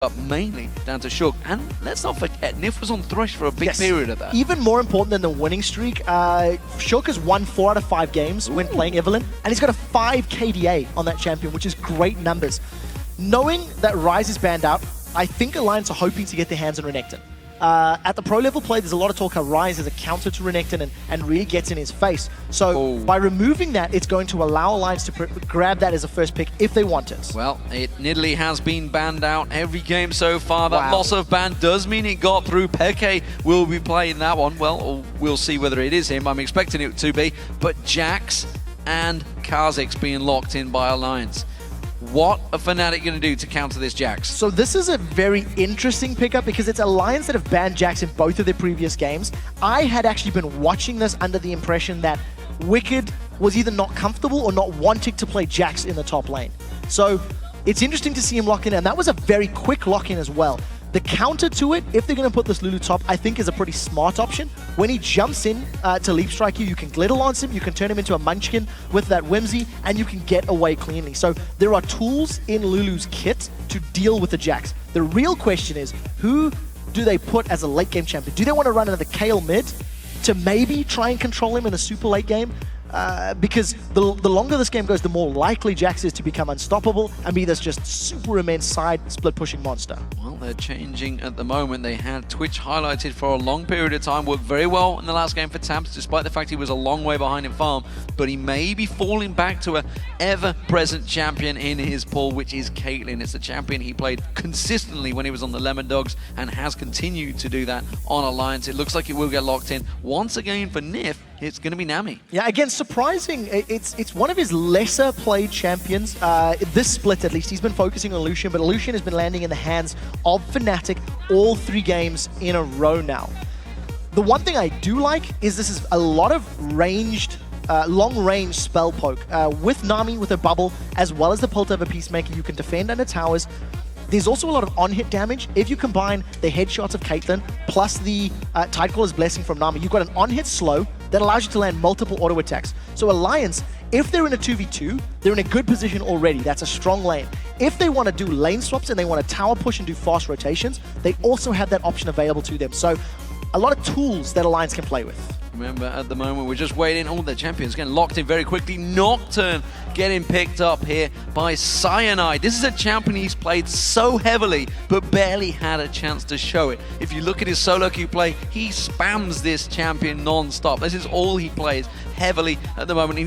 But mainly down to Shook. And let's not forget, Nif was on Thresh for a big period of that. Even more important than the winning streak, Shook has won 4 out of 5 games when playing Evelynn, and he's got a 5 KDA on that champion, which is great numbers. Knowing that Ryze is banned out, I think Alliance are hoping to get their hands on Renekton. At the pro level play, there's a lot of talk how Ryze is a counter to Renekton and really gets in his face. So by removing that, it's going to allow Alliance to grab that as a first pick if they want it. Well, Nidalee has been banned out every game so far. That loss of ban does mean it got through. Peke will be playing that one. Well, we'll see whether it is him. I'm expecting it to be. But Jax and Kha'Zix being locked in by Alliance. What are Fnatic going to do to counter this Jax? So this is a very interesting pickup because it's Alliance that have banned Jax in both of their previous games. I had actually been watching this under the impression that Wicked was either not comfortable or not wanting to play Jax in the top lane. So it's interesting to see him lock in, and that was a very quick lock-in as well. The counter to it, if they're going to put this Lulu top, I think is a pretty smart option. When he jumps in to leap strike you, you can glitter lance him, you can turn him into a munchkin with that whimsy, and you can get away cleanly. So there are tools in Lulu's kit to deal with the Jax. The real question is, who do they put as a late game champion? Do they want to run another Kayle mid to maybe try and control him in a super late game? Because the longer this game goes, the more likely Jax is to become unstoppable and be this just super immense side split pushing monster. Well, they're changing at the moment. They had Twitch highlighted for a long period of time, worked very well in the last game for Tabs, despite the fact he was a long way behind in farm, but he may be falling back to a ever-present champion in his pool, which is Caitlyn. It's a champion he played consistently when he was on the Lemon Dogs and has continued to do that on Alliance. It looks like it will get locked in. Once again for Nif, it's going to be Nami. Yeah, again, surprising. It's one of his lesser played champions. This split, at least, he's been focusing on Lucian, but Lucian has been landing in the hands of Fnatic all 3 games in a row now. The one thing I do like is this is a lot of ranged, long-range spell poke. With Nami, with a bubble, as well as the Pult of a Peacemaker, you can defend under towers. There's also a lot of on-hit damage. If you combine the headshots of Caitlyn plus the Tidecaller's Blessing from Nami, you've got an on-hit slow that allows you to land multiple auto attacks. So Alliance, if they're in a 2v2, they're in a good position already. That's a strong lane. If they want to do lane swaps and they want to tower push and do fast rotations, they also have that option available to them. So a lot of tools that Alliance can play with. Remember, at the moment, we're just waiting. Oh, the champion's getting locked in very quickly. Nocturne getting picked up here by Cyanide. This is a champion he's played so heavily, but barely had a chance to show it. If you look at his solo queue play, he spams this champion non-stop. This is all he plays heavily at the moment.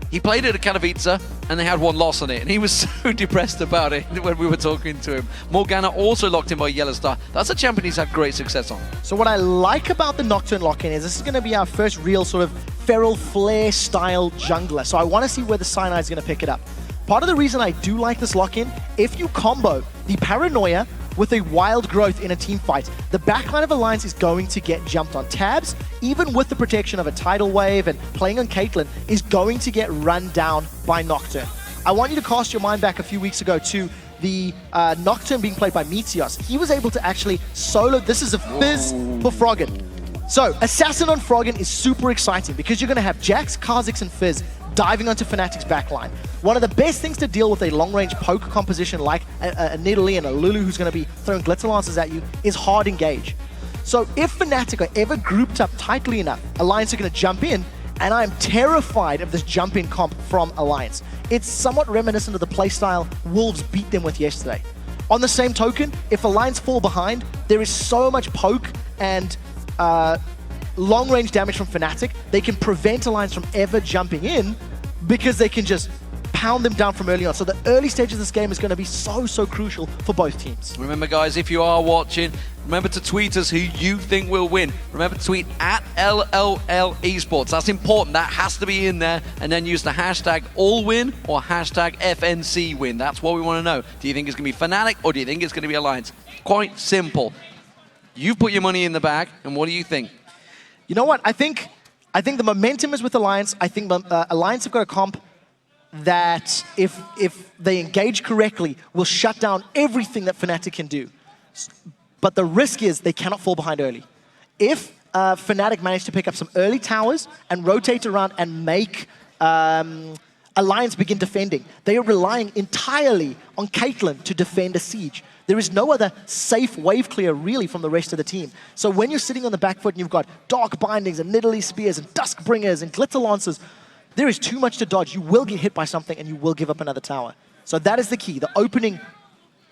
He played it at Katowice, and they had 1 loss on it, and he was so depressed about it when we were talking to him. Morgana also locked in by Yellowstar. That's a champion he's had great success on. So what I like about the Nocturne lock-in is this is going to be our first real sort of Feral Flare style jungler. So I want to see where the Cyanide is going to pick it up. Part of the reason I do like this lock-in, if you combo the Paranoia with a Wild Growth in a team fight, the backline of Alliance is going to get jumped on. Tabs, even with the protection of a Tidal Wave and playing on Caitlyn, is going to get run down by Nocturne. I want you to cast your mind back a few weeks ago to the Nocturne being played by Meteos. He was able to actually solo. This is a fizz for Froggen. So, Assassin on Froggen is super exciting because you're going to have Jax, Kha'Zix, and Fizz diving onto Fnatic's backline. One of the best things to deal with a long-range poke composition like a Nidalee and a Lulu who's going to be throwing glitter lances at you is hard engage. So if Fnatic are ever grouped up tightly enough, Alliance are going to jump in, and I'm terrified of this jump-in comp from Alliance. It's somewhat reminiscent of the playstyle Wolves beat them with yesterday. On the same token, if Alliance fall behind, there is so much poke and long-range damage from Fnatic, they can prevent Alliance from ever jumping in because they can just pound them down from early on. So the early stage of this game is going to be so crucial for both teams. Remember, guys, if you are watching, remember to tweet us who you think will win. Remember to tweet at LLL Esports. That's important. That has to be in there. And then use the hashtag AllWin or hashtag FNC win. That's what we want to know. Do you think it's going to be Fnatic or do you think it's going to be Alliance? Quite simple. You've put your money in the bag, and what do you think? You know what? I think the momentum is with Alliance. I think Alliance have got a comp that, if they engage correctly, will shut down everything that Fnatic can do. But the risk is they cannot fall behind early. If Fnatic manage to pick up some early towers and rotate around and make Alliance begin defending, they are relying entirely on Caitlyn to defend a siege. There is no other safe wave clear really from the rest of the team. So when you're sitting on the back foot and you've got Dark Bindings and Nidalee Spears and Duskbringers and Glitter Lancers, there is too much to dodge. You will get hit by something and you will give up another tower. So that is the key, the opening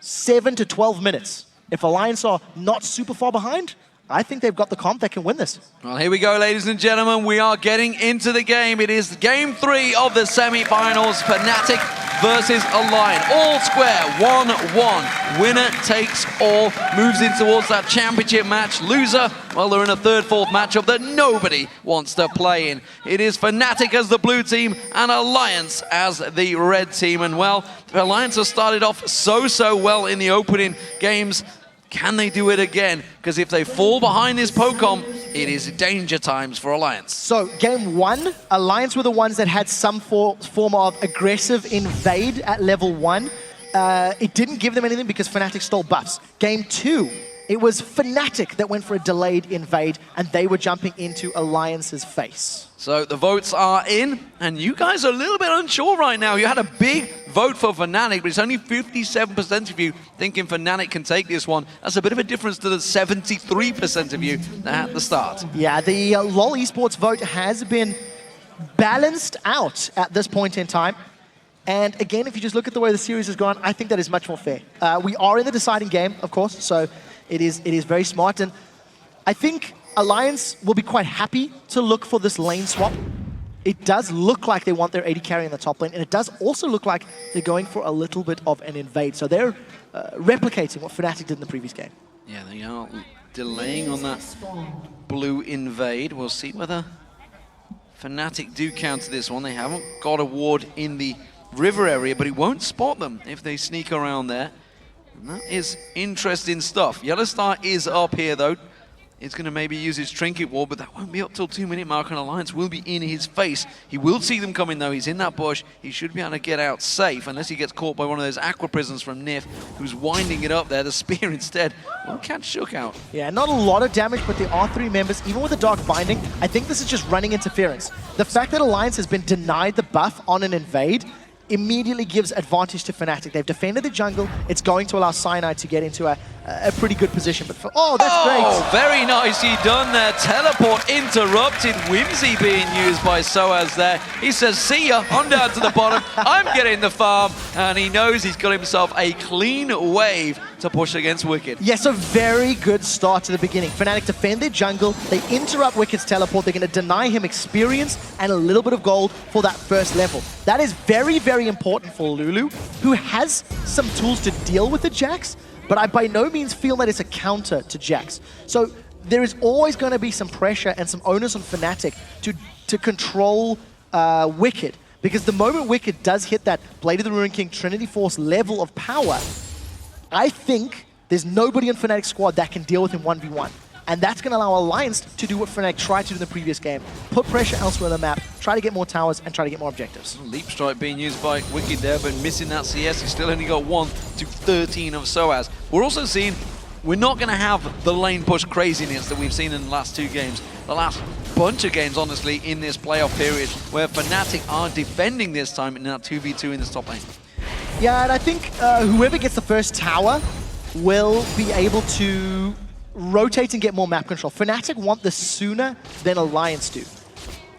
7 to 12 minutes. If Alliance are not super far behind, I think they've got the comp that can win this. Well, here we go, ladies and gentlemen. We are getting into the game. It is game 3 of the semi-finals. Fnatic versus Alliance. All square, 1-1. Winner takes all. Moves in towards that championship match. Loser, well, they're in a third, fourth matchup that nobody wants to play in. It is Fnatic as the blue team and Alliance as the red team. And, well, Alliance has started off so well in the opening games. Can they do it again? Because if they fall behind this Pocom, it is danger times for Alliance. So game 1, Alliance were the ones that had some form of aggressive invade at level 1. It didn't give them anything because Fnatic stole buffs. Game 2, it was Fnatic that went for a delayed invade, and they were jumping into Alliance's face. So the votes are in, and you guys are a little bit unsure right now. You had a big vote for Fnatic, but it's only 57% of you thinking Fnatic can take this one. That's a bit of a difference to the 73% of you at the start. Yeah, the LoL Esports vote has been balanced out at this point in time. And again, if you just look at the way the series has gone, I think that is much more fair. We are in the deciding game, of course, so it is very smart. And I think Alliance will be quite happy to look for this lane swap. It does look like they want their AD carry in the top lane, and it does also look like they're going for a little bit of an invade. So they're replicating what Fnatic did in the previous game. Yeah, they are delaying on that blue invade. We'll see whether Fnatic do counter this one. They haven't got a ward in the river area, but it won't spot them if they sneak around there. And that is interesting stuff. Yellowstar is up here, though. He's going to maybe use his trinket wall, but that won't be up till 2-minute mark, and Alliance will be in his face. He will see them coming, though. He's in that bush. He should be able to get out safe, unless he gets caught by one of those aqua prisons from Nif, who's winding it up there. The spear instead will catch Shook out. Yeah, not a lot of damage, but there are 3 members. Even with the Dark Binding, I think this is just running interference. The fact that Alliance has been denied the buff on an invade immediately gives advantage to Fnatic. They've defended the jungle. It's going to allow Cyanide to get into a pretty good position. But oh, that's great. Oh, very nicely done there. Teleport interrupted. Whimsy being used by Soaz there. He says, see ya, I'm down to the bottom. I'm getting the farm. And he knows he's got himself a clean wave to push against Wicked. Yes, a very good start to the beginning. Fnatic defend their jungle. They interrupt Wicked's teleport. They're going to deny him experience and a little bit of gold for that first level. That is very important for Lulu, who has some tools to deal with the Jax, but I by no means feel that it's a counter to Jax. So there is always going to be some pressure and some onus on Fnatic to control Wicked, because the moment Wicked does hit that Blade of the Ruined King Trinity Force level of power, I think there's nobody in Fnatic's squad that can deal with him 1v1. And that's going to allow Alliance to do what Fnatic tried to do in the previous game. Put pressure elsewhere on the map, try to get more towers, and try to get more objectives. Leap Strike being used by Wicked there, but missing that CS. He's still only got 1 to 13 of Soaz. We're also seeing we're not going to have the lane push craziness that we've seen in the last 2 games. The last bunch of games, honestly, in this playoff period, where Fnatic are defending this time in that 2v2 in this top lane. Yeah, and I think whoever gets the first tower will be able to rotate and get more map control. Fnatic want this sooner than Alliance do.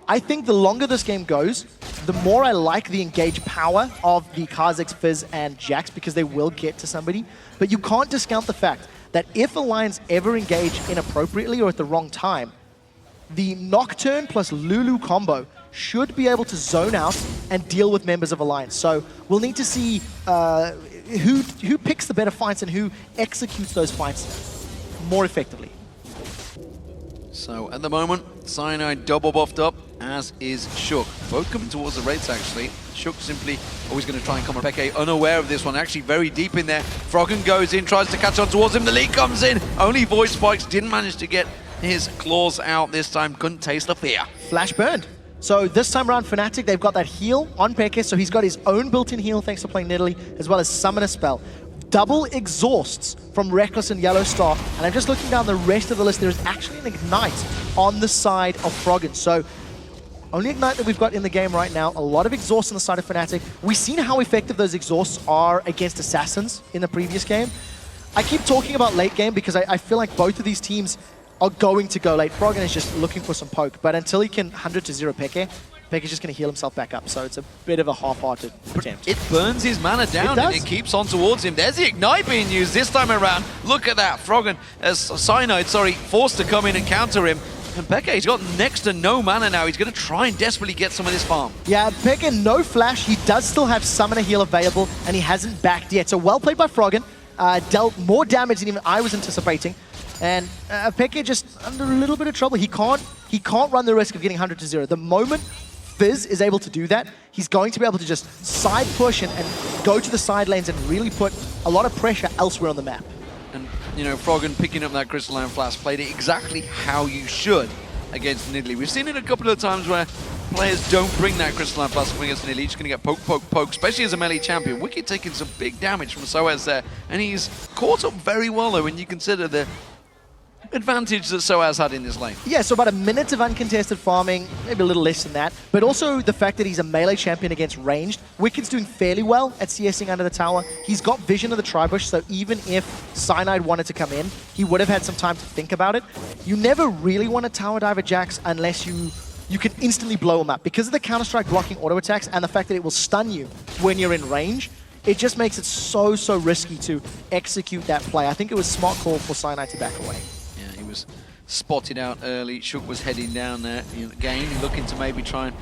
I think the longer this game goes, the more I like the engaged power of the Kha'Zix, Fizz, and Jax, because they will get to somebody. But you can't discount the fact that if Alliance ever engage inappropriately or at the wrong time, the Nocturne plus Lulu combo should be able to zone out and deal with members of Alliance. So we'll need to see who picks the better fights and who executes those fights more effectively. So at the moment, Cyanide double buffed up, as is Shook. Both coming towards the Raids actually. Shook simply always going to try and come on Peke, unaware of this one, actually very deep in there. Froggen goes in, tries to catch on towards him, the lead comes in. Only Void Spikes didn't manage to get his claws out this time, couldn't taste the fear. Flash burned. So this time around, Fnatic, they've got that heal on Peke, so he's got his own built-in heal thanks to playing Nidalee, as well as Summon a Spell. Double exhausts from Reckless and Yellowstar, and I'm just looking down the rest of the list. There is actually an Ignite on the side of Froggen. So only Ignite that we've got in the game right now. A lot of exhausts on the side of Fnatic. We've seen how effective those exhausts are against Assassins in the previous game. I keep talking about late game because I feel like both of these teams are going to go late. Froggen is just looking for some poke, but until he can 100-0 Peke, Peke's just going to heal himself back up, so it's a bit of a half-hearted attempt. It burns his mana down and it keeps on towards him. There's the Ignite being used this time around. Look at that. Froggen, Cyanide, forced to come in and counter him. And Peke, he's got next to no mana now. He's going to try and desperately get some of this farm. Yeah, Peke, no flash. He does still have Summoner Heal available, and he hasn't backed yet. So well played by Froggen. Dealt more damage than even I was anticipating. And Peke just under a little bit of trouble. He can't run the risk of getting 100-0. The moment Fizz is able to do that, he's going to be able to just side push and go to the side lanes and really put a lot of pressure elsewhere on the map. And, you know, Froggen picking up that Crystalline Flash played it exactly how you should against Nidalee. We've seen it a couple of times where players don't bring that Crystalline Flash up against Nidalee. He's just going to get poke, poke, poke, especially as a melee champion. Wicked taking some big damage from Soaz there, and he's caught up very well, though, when you consider the advantage that Soaz had in this lane. Yeah, so about a minute of uncontested farming, maybe a little less than that, but also the fact that he's a melee champion against ranged. Wicked's doing fairly well at CSing under the tower. He's got vision of the Tribush, so even if Cyanide wanted to come in, he would have had some time to think about it. You never really want to tower dive a Jax unless you can instantly blow him up. Because of the Counter-Strike blocking auto attacks and the fact that it will stun you when you're in range, it just makes it so risky to execute that play. I think it was a smart call for Cyanide to back away. Spotted out early. Shook was heading down there again, looking to maybe try and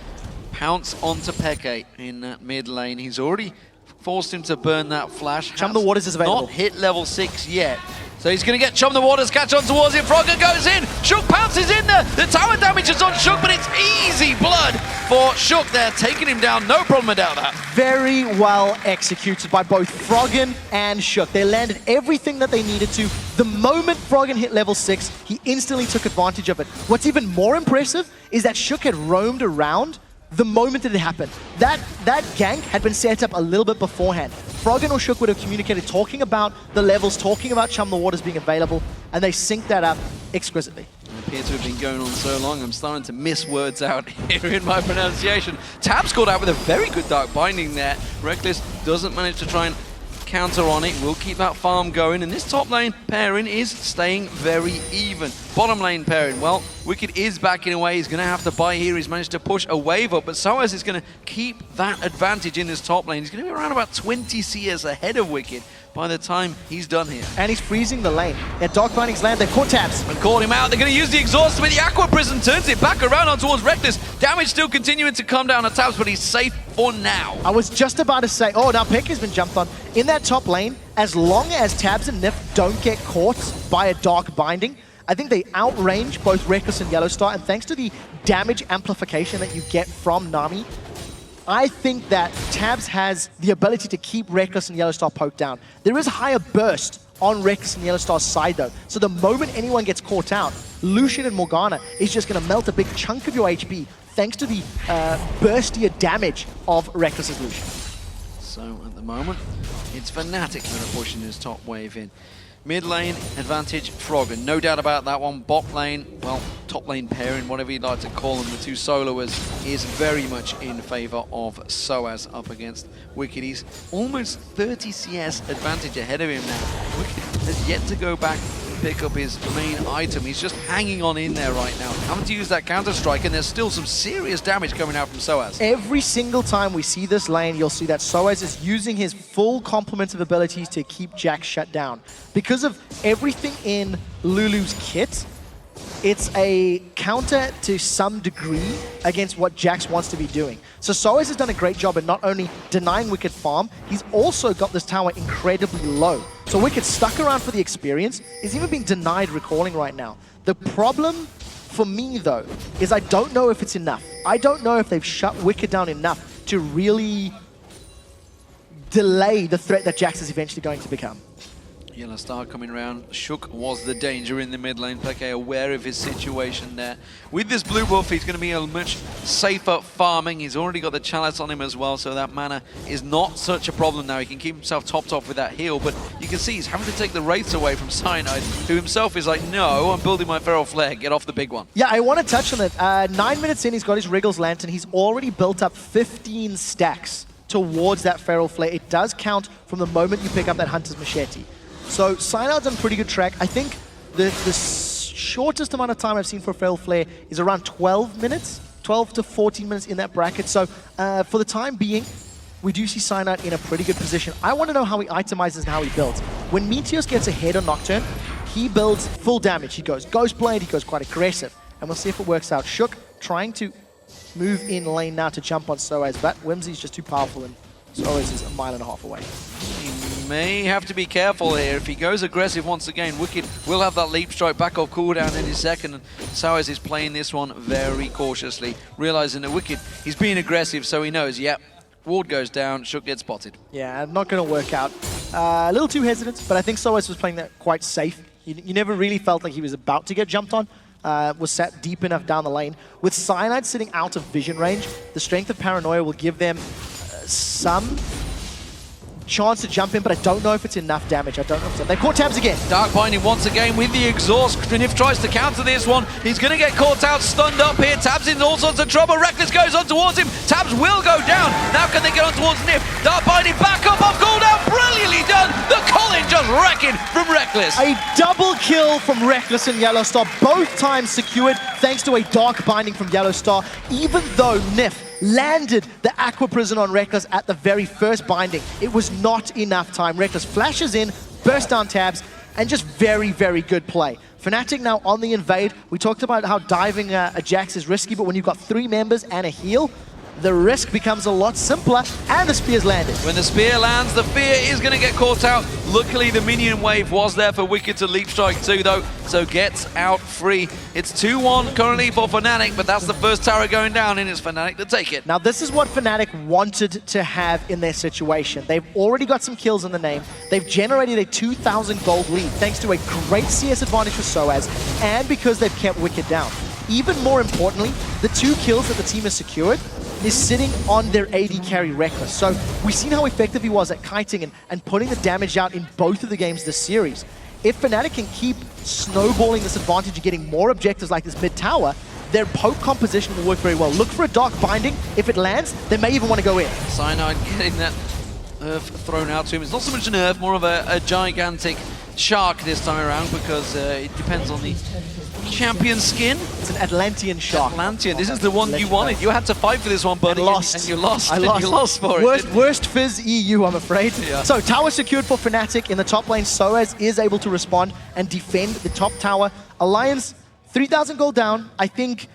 pounce onto Peke in that mid lane. He's already forced him to burn that flash. Chum the Waters is available. Not hit level 6 yet. So he's going to get Chum the Waters, catch on towards him. Froggen goes in. Shook pounces in there. The tower damage is on Shook, but it's easy blood for Shook there, taking him down. No problem about that. Very well executed by both Froggen and Shook. They landed everything that they needed to. The moment Froggen hit level 6, he instantly took advantage of it. What's even more impressive is that Shook had roamed around the moment that it happened. That gank had been set up a little bit beforehand. Froggen or Shook would have communicated, talking about the levels, talking about Chum the Waters being available, and they synced that up exquisitely. It appears to have been going on so long, I'm starting to miss words out here in my pronunciation. Tab's called out with a very good Dark Binding there. Reckless doesn't manage to try and counter on it. We'll keep that farm going, and this top lane pairing is staying very even. Bottom lane pairing, well, Wicked is backing away. He's going to have to buy here. He's managed to push a wave up, but Soaz is going to keep that advantage in his top lane. He's going to be around about 20 CS ahead of Wicked by the time he's done here. And he's freezing the lane. At Dark Binding's land, they've caught Tabs. And caught him out. They're going to use the exhaust, but the Aqua Prison turns it back around on towards Reckless. Damage still continuing to come down on Tabs, but he's safe for now. I was just about to say, oh, now Peck has been jumped on. In that top lane, as long as Tabs and Nif don't get caught by a Dark Binding, I think they outrange both Reckless and Yellowstar, and thanks to the damage amplification that you get from Nami, I think that Tabs has the ability to keep Reckless and Yellowstar poked down. There is higher burst on Reckless and Yellowstar's side though, so the moment anyone gets caught out, Lucian and Morgana is just going to melt a big chunk of your HP thanks to the burstier damage of Reckless's Lucian. So at the moment, it's Fnatic that are pushing this top wave in. Mid lane advantage, Froggen, no doubt about that one. Bot lane, well, top lane pairing, whatever you'd like to call them, the two soloers, is very much in favor of Soaz up against Wicked. He's almost 30 CS advantage ahead of him now. Wicked has yet to go back and pick up his main item. He's just hanging on in there right now, having to use that Counter-Strike, and there's still some serious damage coming out from Soaz. Every single time we see this lane, you'll see that Soaz is using his full complement of abilities to keep Jax shut down. Because of everything in Lulu's kit, it's a counter to some degree against what Jax wants to be doing. So Soaz has done a great job in not only denying Wicked farm, he's also got this tower incredibly low. So Wicked stuck around for the experience, is even being denied recalling right now. The problem for me though, is I don't know if it's enough. I don't know if they've shut Wicked down enough to really delay the threat that Jax is eventually going to become. Yellowstar coming around. Shook was the danger in the mid lane. Peke aware of his situation there. With this blue buff, he's going to be a much safer farming. He's already got the chalice on him as well, so that mana is not such a problem now. He can keep himself topped off with that heal, but you can see he's having to take the wraiths away from Cyanide, who himself is like, no, I'm building my Feral Flare. Get off the big one. Yeah, I want to touch on it. 9 minutes in, he's got his Wriggles Lantern. He's already built up 15 stacks towards that Feral Flare. It does count from the moment you pick up that Hunter's Machete. So Cyanid's on pretty good track. I think the shortest amount of time I've seen for Feral Flare is around 12 minutes, 12 to 14 minutes in that bracket. So for the time being, we do see Cyanide in a pretty good position. I want to know how he itemizes and how he builds. When Meteos gets ahead on Nocturne, he builds full damage. He goes Ghostblade, he goes quite aggressive. And we'll see if it works out. Shook trying to move in lane now to jump on Soaz, but Whimsy's just too powerful and Soaz is 1.5 miles away. He may have to be careful here. If he goes aggressive once again, Wicked will have that leap strike back off cooldown in his second. And Soaz is playing this one very cautiously, realizing that Wicked, he's being aggressive, so he knows, yep, ward goes down, Shook gets spotted. Yeah, not going to work out. A little too hesitant, but I think Soaz was playing that quite safe. You never really felt like he was about to get jumped on. Was sat deep enough down the lane. With Cyanide sitting out of vision range, the strength of Paranoia will give them some chance to jump in, but I don't know if it's enough damage. I don't know if it's... They caught Tabs again. Dark Binding once again with the exhaust. Nif tries to counter this one. He's going to get caught out, stunned up here. Tabs in all sorts of trouble. Reckless goes on towards him. Tabs will go down. Now can they get on towards Nif? Dark Binding back up off cooldown. Brilliantly done. The Colin just wrecking from Reckless. A double kill from Reckless and Yellowstar, both times secured thanks to a Dark Binding from Yellowstar, even though Nif landed the Aqua Prison on Reckless at the very first binding. It was not enough time. Reckless flashes in, bursts down Tabs, and just very, very good play. Fnatic now on the invade. We talked about how diving a Jax is risky, but when you've got 3 members and a heal, the risk becomes a lot simpler, and the spear's landed. When the spear lands, the fear is going to get caught out. Luckily, the minion wave was there for Wicked to leap strike too, though, so gets out free. It's 2-1 currently for Fnatic, but that's the first tower going down, and it's Fnatic to take it. Now, this is what Fnatic wanted to have in their situation. They've already got some kills in the name. They've generated a 2,000 gold lead, thanks to a great CS advantage for Soaz, and because they've kept Wicked down. Even more importantly, the 2 kills that the team has secured is sitting on their AD carry Reckless. So we've seen how effective he was at kiting and putting the damage out in both of the games this series. If Fnatic can keep snowballing this advantage and getting more objectives like this mid-tower, their poke composition will work very well. Look for a Dark Binding. If it lands, they may even want to go in. Cyanide getting that Earth thrown out to him. It's not so much an Earth, more of a gigantic shark this time around, because it depends on the champion skin. It's an Atlantean shark. Atlantean. This is the one you wanted. You had to fight for this one, buddy. And lost. And you lost. I lost. You lost for it. Worst Worst Fizz EU, I'm afraid. Yeah. So tower secured for Fnatic in the top lane. Soaz is able to respond and defend the top tower. Alliance, 3,000 gold down. I think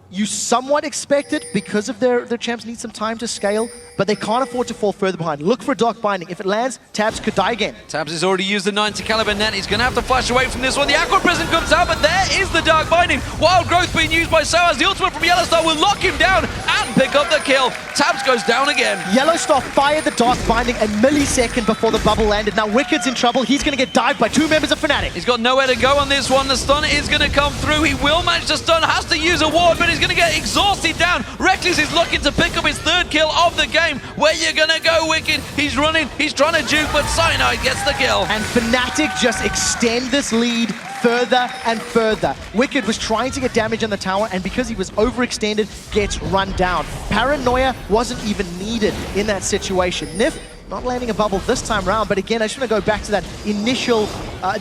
you somewhat expect it because of their champs need some time to scale, but they can't afford to fall further behind. Look for Dark Binding. If it lands, Tabs could die again. Tabs has already used the 90 caliber net. He's going to have to flash away from this one. The Aqua Prison comes out, but there is the Dark Binding. Wild Growth being used by Soaz. The ultimate from Yellowstar will lock him down and pick up the kill. Tabs goes down again. Yellowstar fired the Dark Binding a millisecond before the bubble landed. Now Wicked's in trouble. He's going to get dived by 2 members of Fnatic. He's got nowhere to go on this one. The stun is going to come through. He will manage to stun, has to use a ward, but he's going to get exhausted down. Reckless is looking to pick up his 3rd kill of the game. Where you going to go, Wicked? He's running, he's trying to juke, but Cyanide gets the kill. And Fnatic just extend this lead further and further. Wicked was trying to get damage on the tower, and because he was overextended, gets run down. Paranoia wasn't even needed in that situation. Nif not landing a bubble this time around, but again, I just want to go back to that initial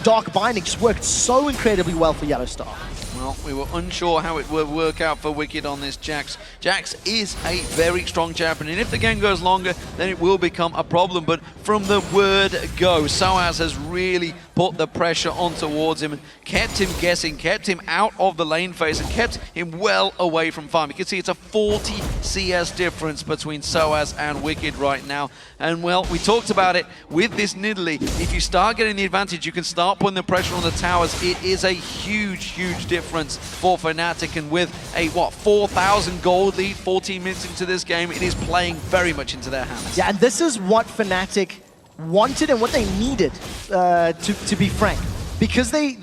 Dark Binding. Just worked so incredibly well for Yellowstar. Well, we were unsure how it would work out for Wicked on this Jax. Jax is a very strong champion, and if the game goes longer, then it will become a problem. But from the word go, Soaz has really put the pressure on towards him and kept him guessing, kept him out of the lane phase, and kept him well away from farm. You can see it's a 40 CS difference between Soaz and Wicked right now. And well, we talked about it with this Nidalee. If you start getting the advantage, you can start putting the pressure on the towers. It is a huge, huge difference for Fnatic, and with a 4,000 gold lead 14 minutes into this game, it is playing very much into their hands. Yeah, and this is what Fnatic wanted and what they needed, to be frank. Because they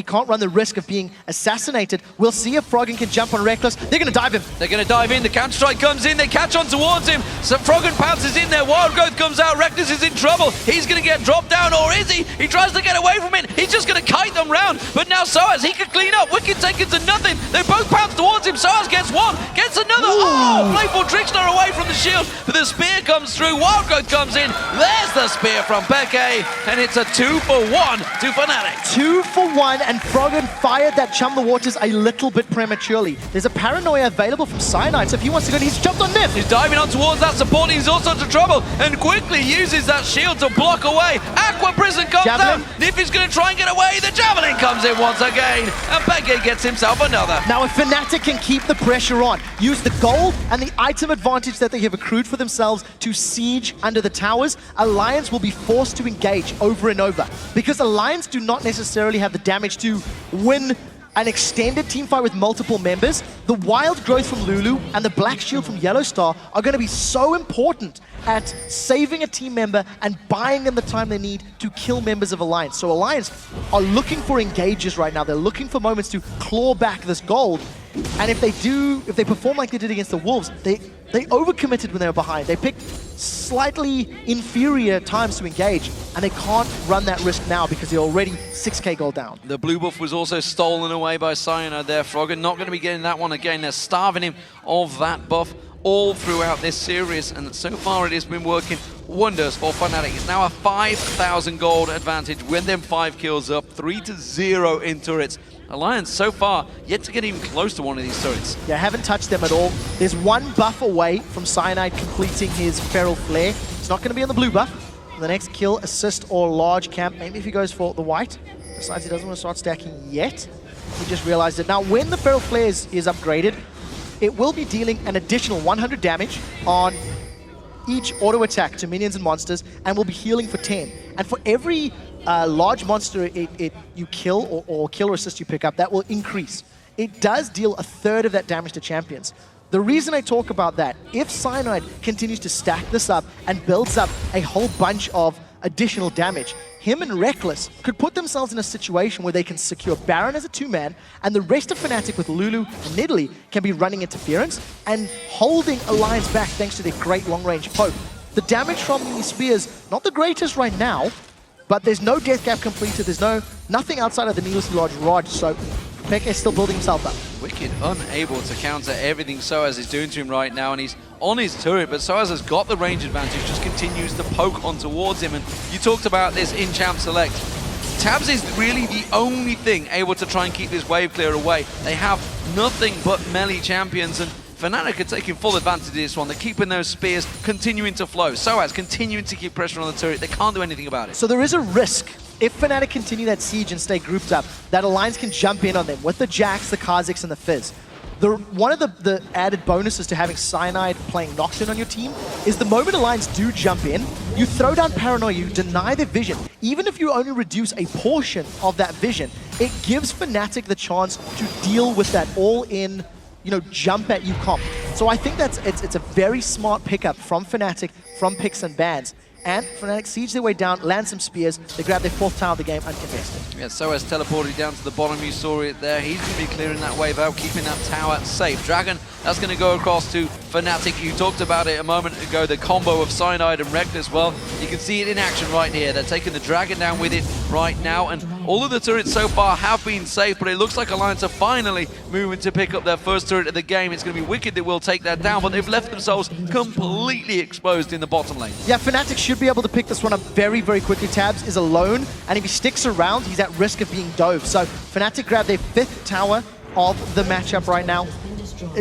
can't run the risk of being assassinated, we'll see if Froggen can jump on Reckless. They're going to dive him. They're going to dive in. The counter-strike comes in. They catch on towards him. So Froggen pounces in there. Wild Growth comes out. Reckless is in trouble. He's going to get dropped down, or is he? He tries to get away from it. He's just going to kite them round. But now Soaz, he can clean up. Wicked taken to nothing. They both pounce towards him. Soaz gets one, gets another. Oh, Playful Trickster away from the shield, but the spear comes through. Wild Growth comes in. There's the spear from Peke, and it's a 2-for-1 to Fnatic. 2-for-1, and Froggen fired that Chum the Waters a little bit prematurely. There's a Paranoia available from Cyanide, so if he wants to go, he's jumped on Nif. He's diving on towards that support. He's also into trouble, and quickly uses that shield to block away. Aqua Prison comes Javelin. down. Nif is going to try and get away. The Javelin comes in once again, and Peke gets himself another. Now, if Fnatic can keep the pressure on, use the gold and the item advantage that they have accrued for themselves to siege under the towers, Alliance will be forced to engage over and over. Because Alliance do not necessarily have the damage to win an extended teamfight with multiple members. The Wild Growth from Lulu and the Black Shield from Yellowstar are going to be so important at saving a team member and buying them the time they need to kill members of Alliance. So Alliance are looking for engages right now. They're looking for moments to claw back this gold. And if they perform like they did against the Wolves, they overcommitted when they were behind. They picked slightly inferior times to engage, and they can't run that risk now because they're already 6k gold down. The blue buff was also stolen away by Cyanide there. Froggen not going to be getting that one again. They're starving him of that buff all throughout this series, and so far it has been working wonders for Fnatic. It's now a 5,000 gold advantage with them 5 kills up, 3-0 in turrets. Alliance so far yet to get even close to one of these turrets. Yeah, haven't touched them at all. There's one buff away from Cyanide completing his Feral Flare. It's not going to be on the blue buff. The next kill, assist, or large camp. Maybe if he goes for the white. Besides, he doesn't want to start stacking yet. He just realized it. Now, when the Feral Flare is upgraded, it will be dealing an additional 100 damage on each auto attack to minions and monsters, and will be healing for 10. And for every large monster you kill or kill or assist you pick up, that will increase. It does deal a third of that damage to champions. The reason I talk about that, if Cyanide continues to stack this up and builds up a whole bunch of additional damage, him and Reckless could put themselves in a situation where they can secure Baron as a 2-man, and the rest of Fnatic with Lulu and Nidalee can be running interference and holding Alliance back thanks to their great long-range poke. The damage from these spears, not the greatest right now, but there's no death gap completed, there's nothing outside of the needlessly large rod, so Peke is still building himself up. Wicked unable to counter everything Soaz is doing to him right now, and he's on his turret, but Soaz has got the range advantage, just continues to poke on towards him, and you talked about this in Champ Select. Tabs is really the only thing able to try and keep this wave clear away. They have nothing but melee champions, and Fnatic are taking full advantage of this one. They're keeping those spears continuing to flow. Soaz continuing to keep pressure on the turret. They can't do anything about it. So there is a risk, if Fnatic continue that siege and stay grouped up, that Alliance can jump in on them with the Jax, the Kha'Zix, and the Fizz. One of the added bonuses to having Cyanide playing Nocturne on your team is the moment Alliance do jump in, you throw down Paranoia, you deny their vision. Even if you only reduce a portion of that vision, it gives Fnatic the chance to deal with that all-in, jump at you comp. So I think it's a very smart pickup from Fnatic, from picks and bans. And Fnatic siege their way down, land some spears, they grab their 4th tower of the game uncontested. Yeah, Soaz teleported down to the bottom, you saw it there. He's going to be clearing that wave out, keeping that tower safe. Dragon, that's going to go across to Fnatic. You talked about it a moment ago, the combo of Cyanide and Reckless. Well, you can see it in action right here. They're taking the Dragon down with it right now, and all of the turrets so far have been safe, but it looks like Alliance are finally moving to pick up their first turret of the game. It's going to be Wicked that will take that down, but they've left themselves completely exposed in the bottom lane. Yeah, Fnatic should be able to pick this one up very, very quickly. Tabs is alone, and if he sticks around, he's at risk of being dove. So Fnatic grab their 5th tower of the matchup right now.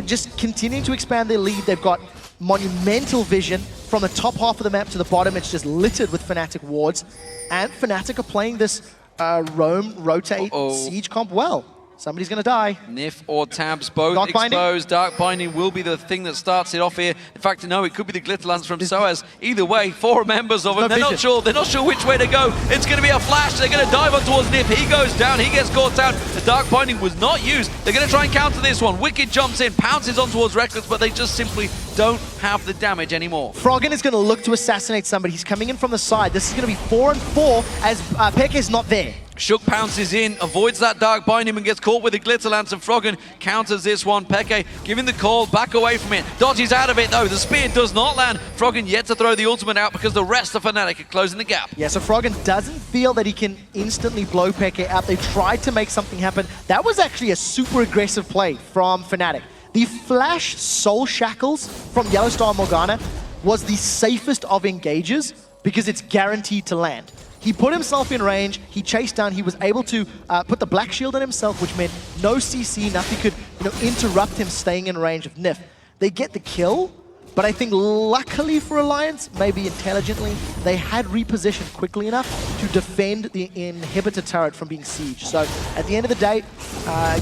Just continuing to expand their lead. They've got monumental vision from the top half of the map to the bottom. It's just littered with Fnatic wards. And Fnatic are playing this roam, rotate, siege comp well. Somebody's going to die. Nif or Tabs, both Dark exposed. Dark Binding will be the thing that starts it off here. In fact, no, it could be the Glitter Lance from Soaz. Either way, 4 members of them. They're not sure which way to go. It's going to be a flash. They're going to dive on towards Nif. He goes down. He gets caught out. The Dark Binding was not used. They're going to try and counter this one. Wicked jumps in, pounces on towards Reckless, but they just simply don't have the damage anymore. Froggen is going to look to assassinate somebody. He's coming in from the side. This is going to be 4 and 4 as Peke is not there. Shook pounces in, avoids that Dark Binding and gets caught with the Glitter Lance, and Froggen counters this one. Peke giving the call, back away from it. Dodges out of it though, the spear does not land. Froggen yet to throw the ultimate out because the rest of Fnatic are closing the gap. Yeah, so Froggen doesn't feel that he can instantly blow Peke out. They tried to make something happen. That was actually a super aggressive play from Fnatic. The Flash Soul Shackles from Yellowstar Morgana was the safest of engages because it's guaranteed to land. He put himself in range, he chased down, he was able to put the Black Shield on himself, which meant no CC, nothing could interrupt him staying in range of Nif. They get the kill, but I think luckily for Alliance, maybe intelligently, they had repositioned quickly enough to defend the inhibitor turret from being sieged. So at the end of the day,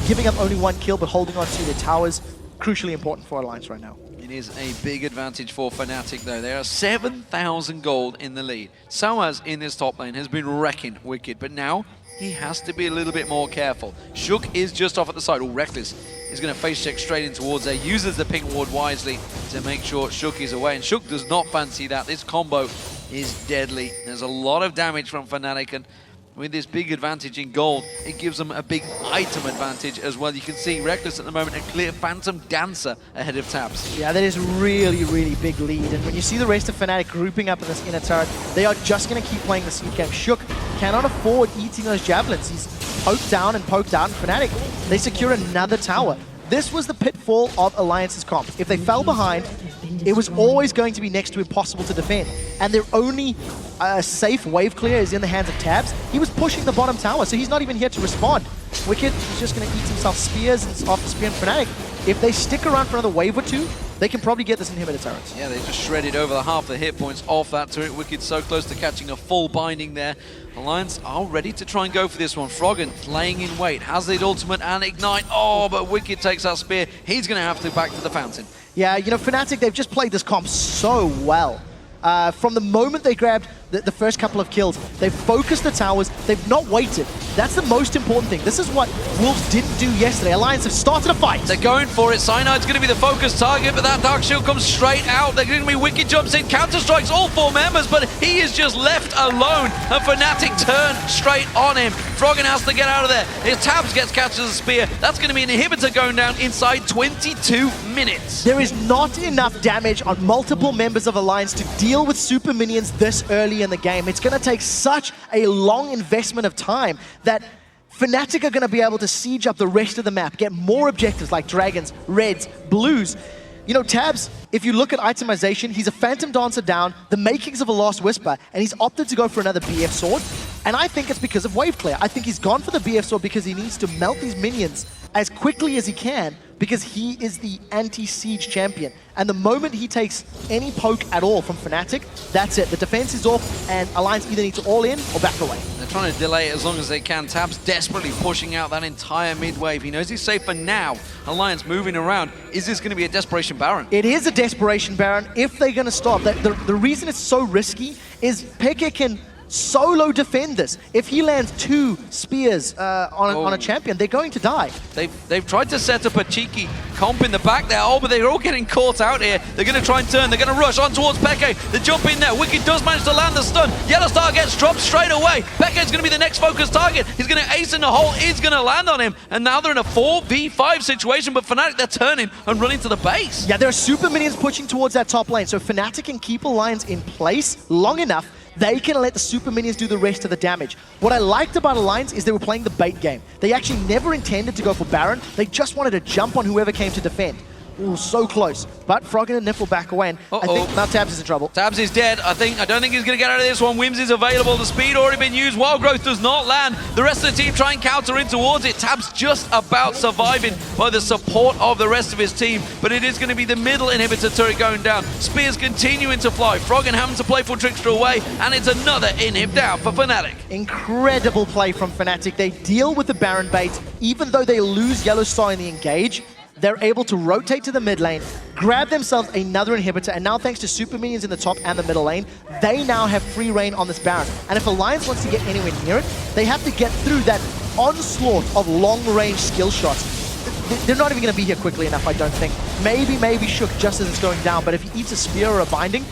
giving up only one kill but holding on to their towers, crucially important for Alliance right now. It is a big advantage for Fnatic though. They are 7,000 gold in the lead. Sawaz in this top lane has been wrecking Wicked, but now he has to be a little bit more careful. Shook is just off at the side. Reckless is going to face check straight in towards there, uses the pink ward wisely to make sure Shook is away, and Shook does not fancy that. This combo is deadly. There's a lot of damage from Fnatic, and with this big advantage in gold, it gives them a big item advantage as well. You can see Reckless at the moment, a clear Phantom Dancer ahead of Tabs. Yeah, that is really, really big lead. And when you see the rest of Fnatic grouping up in this inner turret, they are just going to keep playing the seed game. Shook cannot afford eating those javelins. He's poked down and poked out, and Fnatic, they secure another tower. This was the pitfall of Alliance's comp. If they fell behind, it was always going to be next to impossible to defend. And their only safe wave clear is in the hands of Tabs. He was pushing the bottom tower, so he's not even here to respond. Wicked is just going to eat himself spears after spear and Fnatic. If they stick around for another wave or two, they can probably get this inhibitor turret. Yeah, they just shredded over the half the hit points off that turret. Wicked so close to catching a full binding there. Alliance are ready to try and go for this one. Froggen laying in wait, has the ultimate and ignite. Oh, but Wicked takes that spear. He's going to have to back to the fountain. Yeah, you know, Fnatic, they've just played this comp so well. From the moment they grabbed the first couple of kills, they've focused the towers, they've not waited. That's the most important thing. This is what Wolves didn't do yesterday. Alliance have started a fight. They're going for it. Cyanide's going to be the focus target, but that Dark Shield comes straight out. They're going to be Wicked jumps in, counter-strikes all four members, but he is just left alone. And Fnatic turn straight on him. Froggen has to get out of there. His Tabs catches a spear. That's going to be an inhibitor going down inside 22 minutes. There is not enough damage on multiple members of Alliance to deal with super minions this early in the game. It's going to take such a long investment of time that Fnatic are going to be able to siege up the rest of the map, get more objectives like dragons, reds, blues. You know, Tabs, if you look at itemization, he's a Phantom Dancer down, the makings of a Last Whisper, and he's opted to go for another BF Sword. And I think it's because of wave clear. I think he's gone for the BF Sword because he needs to melt these minions as quickly as he can, because he is the anti-siege champion. And the moment he takes any poke at all from Fnatic, that's it. The defense is off, and Alliance either need to all in or back away. They're trying to delay it as long as they can. Tabs desperately pushing out that entire mid-wave. He knows he's safe for now. Alliance moving around. Is this going to be a Desperation Baron? It is a Desperation Baron if they're going to stop. The reason it's so risky is Peke can solo defend this. If he lands 2 spears on a champion, they're going to die. They've tried to set up a cheeky comp in the back there. Oh, but they're all getting caught out here. They're going to try and turn. They're going to rush on towards Peke. They jump in there. Wicked does manage to land the stun. Yellowstar gets dropped straight away. Peke's going to be the next focus target. He's going to ace in the hole. He's going to land on him. And now they're in a 4v5 situation, but Fnatic, they're turning and running to the base. Yeah, there are super minions pushing towards that top lane, so Fnatic can keep Alliance in place long enough. They can let the super minions do the rest of the damage. What I liked about Alliance is they were playing the bait game. They actually never intended to go for Baron. They just wanted to jump on whoever came to defend. Ooh, so close. But Froggen and Nif will back away, and I think now Tabs is in trouble. Tabs is dead. I don't think he's going to get out of this one. Wims is available. The speed already been used. Wild Growth does not land. The rest of the team try and counter in towards it. Tabs just about surviving by the support of the rest of his team. But it is going to be the middle inhibitor turret going down. Spears continuing to fly. Froggen having to play for Trickster away. And it's another inhib down for Fnatic. Incredible play from Fnatic. They deal with the Baron bait. Even though they lose Yellowstar in the engage, they're able to rotate to the mid lane, grab themselves another inhibitor, and now thanks to super minions in the top and the middle lane, they now have free reign on this Baron. And if Alliance wants to get anywhere near it, they have to get through that onslaught of long-range skill shots. They're not even going to be here quickly enough, I don't think. Maybe Shook just as it's going down, but if he eats a spear or a binding,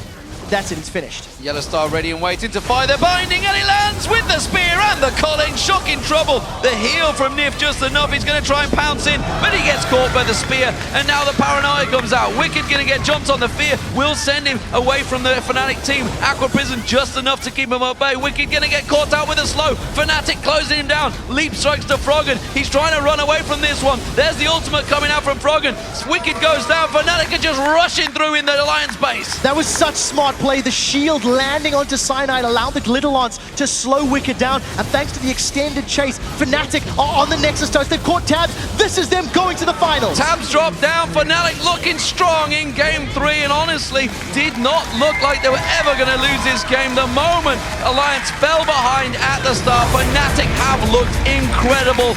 that's it, it's finished. Yellow Star ready and waiting to fire the binding, and he lands with the spear and the Colin. Shock in trouble. The heal from Nif just enough. He's going to try and pounce in, but he gets caught by the spear, and now the paranoia comes out. Wicked going to get jumped on the fear. Will send him away from the Fnatic team. Aqua Prison just enough to keep him at bay. Wicked going to get caught out with a slow. Fnatic closing him down. Leap strikes to Froggen. He's trying to run away from this one. There's the ultimate coming out from Froggen. Wicked goes down. Fnatic are just rushing through in the Alliance base. That was such smart play. The shield landing onto Cyanide allowed the Glitterlance to slow Wicked down, and thanks to the extended chase, Fnatic are on the Nexus toast. They've caught Tabs. This is them going to the finals. Tabs dropped down. Fnatic looking strong in game 3, and honestly did not look like they were ever going to lose this game. The moment Alliance fell behind at the start, Fnatic have looked incredible,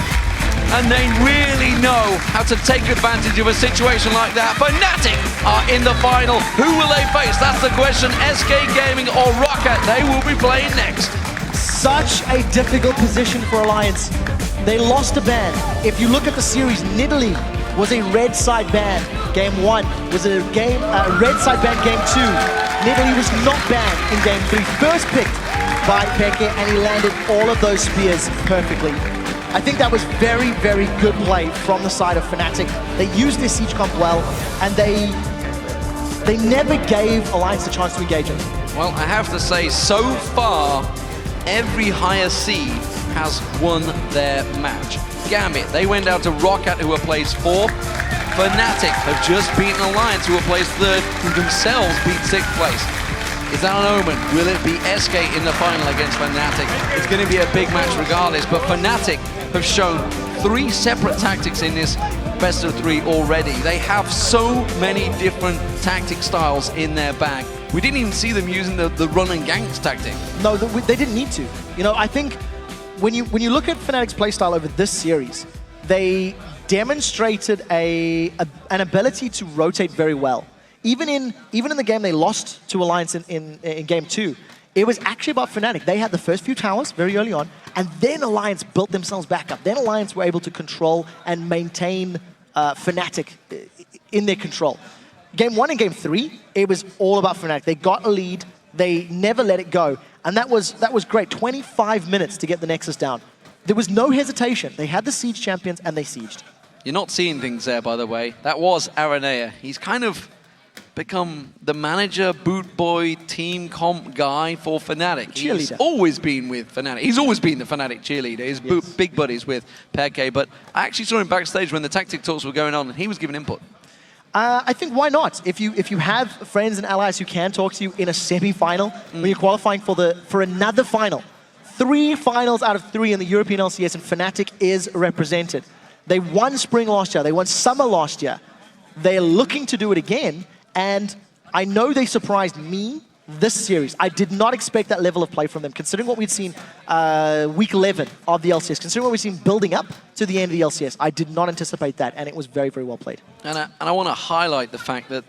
and they really know how to take advantage of a situation like that. Fnatic are in the final. Who will they face? That's the question. SK Gaming or Rocket, they will be playing next. Such a difficult position for Alliance. They lost a ban. If you look at the series, Nidalee was a red side ban. Game 1 was a red side ban game 2. Nidalee was not banned in game 3. First picked by Peke, and he landed all of those spears perfectly. I think that was very, very good play from the side of Fnatic. They used their siege comp well, and they never gave Alliance a chance to engage them. Well, I have to say, so far, every higher seed has won their match. Gambit, they went out to Rocket, who were placed 4th. Fnatic have just beaten Alliance, who were placed 3rd, who themselves beat 6th place. Is that an omen? Will it be SK in the final against Fnatic? It's going to be a big match regardless, but Fnatic have shown 3 separate tactics in this best of 3 already. They have so many different tactic styles in their bag. We didn't even see them using the run and ganks tactic. No, they didn't need to. You know, I think when you look at Fnatic's playstyle over this series, they demonstrated an ability to rotate very well. Even in the game they lost to Alliance in game 2, it was actually about Fnatic. They had the first few towers very early on, and then Alliance built themselves back up. Then Alliance were able to control and maintain Fnatic in their control. Game 1 and game 3, it was all about Fnatic. They got a lead, they never let it go, and that was great. 25 minutes to get the Nexus down. There was no hesitation. They had the Siege champions, and they sieged. You're not seeing things there, by the way. That was Aranea. He's kind of become the manager, boot boy, team comp guy for Fnatic. He's always been with Fnatic. He's always been the Fnatic cheerleader. He's big buddies with Peke, but I actually saw him backstage when the tactic talks were going on, and he was giving input. I think why not? If you have friends and allies who can talk to you in a semi-final, when you're qualifying for another final. 3 finals out of 3 in the European LCS, and Fnatic is represented. They won Spring last year. They won Summer last year. They're looking to do it again, and I know they surprised me this series. I did not expect that level of play from them, considering what we'd seen week 11 of the LCS, considering what we've seen building up to the end of the LCS. I did not anticipate that, and it was very, very well played. And I want to highlight the fact that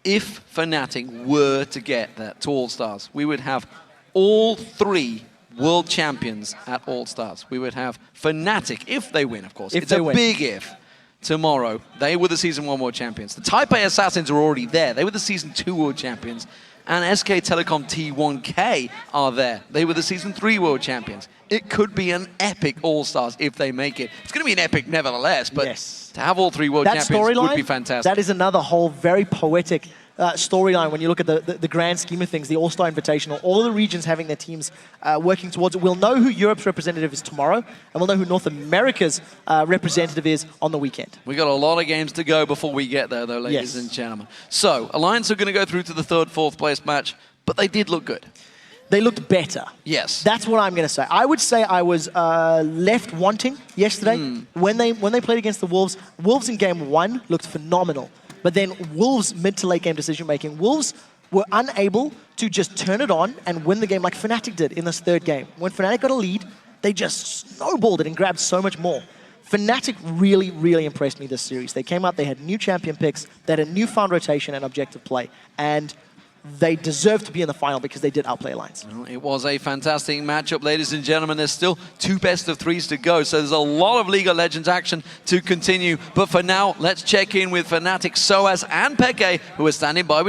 if Fnatic were to get that to All-Stars, we would have all 3 world champions at All-Stars. We would have Fnatic, if they win, of course. It's a big if. Tomorrow, they were the Season 1 world champions. The Taipei Assassins are already there. They were the Season 2 world champions. And SK Telecom T1K are there. They were the Season 3 world champions. It could be an epic All-Stars if they make it. It's going to be an epic nevertheless, but to have all 3 world champions would be fantastic. That is another whole very poetic storyline when you look at the grand scheme of things, the All-Star Invitational, all the regions having their teams working towards it. We'll know who Europe's representative is tomorrow, and we'll know who North America's representative is on the weekend. We got a lot of games to go before we get there, though, ladies and gentlemen. So, Alliance are going to go through to the 3rd, 4th place match, but they did look good. They looked better. Yes. That's what I'm going to say. I would say I was left wanting yesterday when they played against the Wolves. Wolves in game 1 looked phenomenal. But then Wolves' mid to late game decision making, Wolves were unable to just turn it on and win the game like Fnatic did in this 3rd game. When Fnatic got a lead, they just snowballed it and grabbed so much more. Fnatic really, really impressed me this series. They came out, they had new champion picks, they had a newfound rotation and objective play. And they deserve to be in the final because they did outplay Alliance. Well, it was a fantastic matchup, ladies and gentlemen. There's still 2 best of 3s to go, so there's a lot of League of Legends action to continue. But for now, let's check in with Fnatic, Soaz, and Peke, who are standing by.